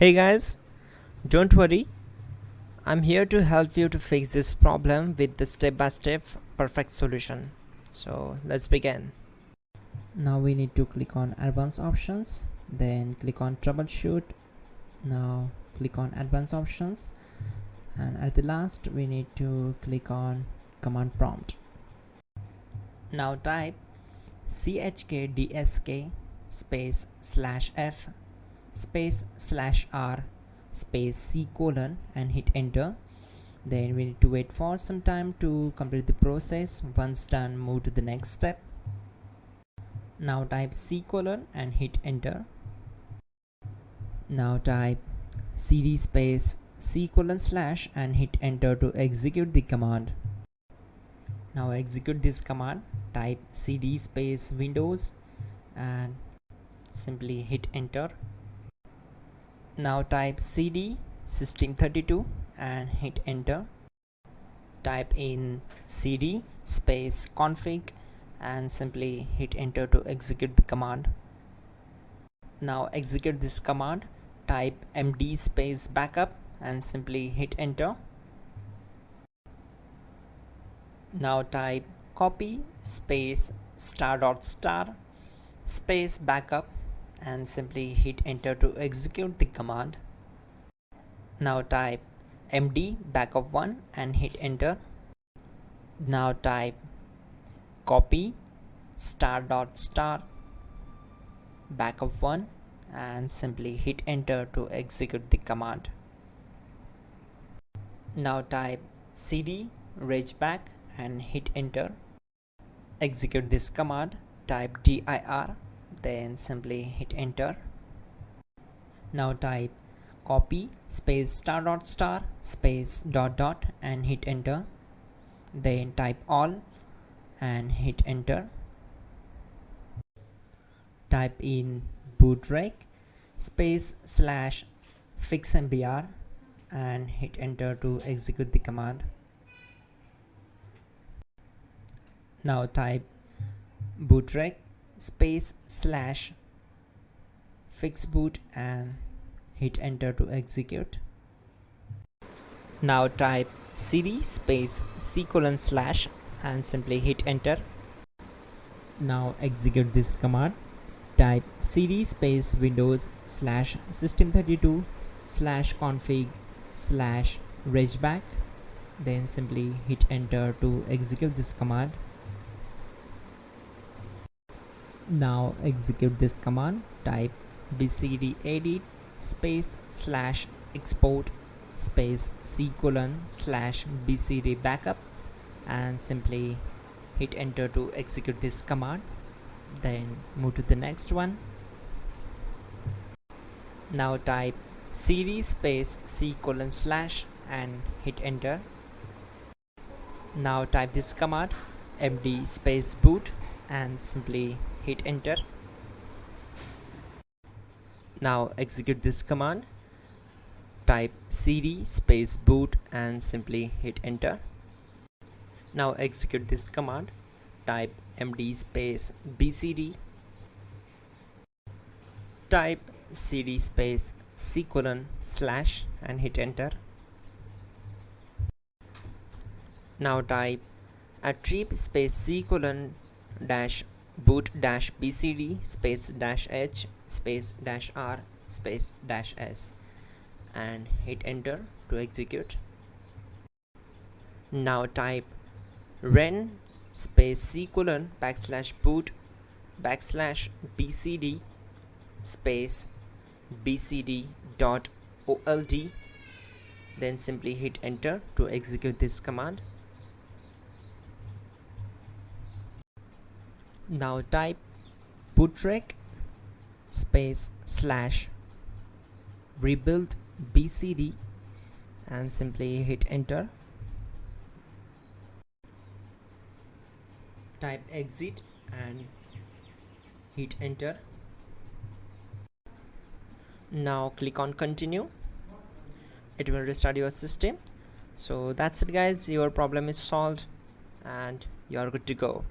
Hey guys, don't worry, I'm here to help you to fix this problem with the step-by-step perfect solution. So let's begin. Now we need to click on advanced options, then click on troubleshoot. Now click on advanced options, and at the last we need to click on command prompt. Now type chkdsk space /f space /r space c colon and hit enter. Then we need to wait for some time to complete the process. Once done, move to the next step. Now type c colon and hit enter. Now type cd space c colon / and hit enter to execute the command. Now execute this command. Type cd space windows and simply hit enter. Now type cd system32 and hit enter. Type in cd space config and simply hit enter to execute the command. Now execute this command. Type md space backup and simply hit enter. Now type copy space ** space backup and simply hit enter to execute the command. Now type md backup1 and hit enter. Now type copy ** backup1 and simply hit enter to execute the command. Now type cd regback and hit enter. Execute this command. Type dir, then simply hit enter. Now type copy space ** space ... and hit enter. Then type all and hit enter. Type in bootrec space /fixmbr and hit enter to execute the command. Now type bootrec space /fixboot and hit enter to execute. Now type cd space c colon / and simply hit enter. Now execute this command. Type cd space windows /system32 /config /regback, then simply hit enter to execute this command. Now execute this command. Type bcd edit space /export space c colon /bcd backup and simply hit enter to execute this command. Then move to the next one. Now type cd space c colon / and hit enter. Now type this command md space boot and simply hit enter. Now execute this command. Type cd space boot and simply hit enter. Now execute this command. Type md space bcd. Type cd space c colon / and hit enter. Now type attrib space c colon boot bcd space -h space -r space -s and hit enter to execute. Now type ren space c colon /boot /bcd space bcd.old, then simply hit enter to execute this command. Now type bootrec space /rebuild bcd and simply hit enter. Type exit and hit enter. Now click on continue. It will restart your system. So that's it guys, your problem is solved and you are good to go.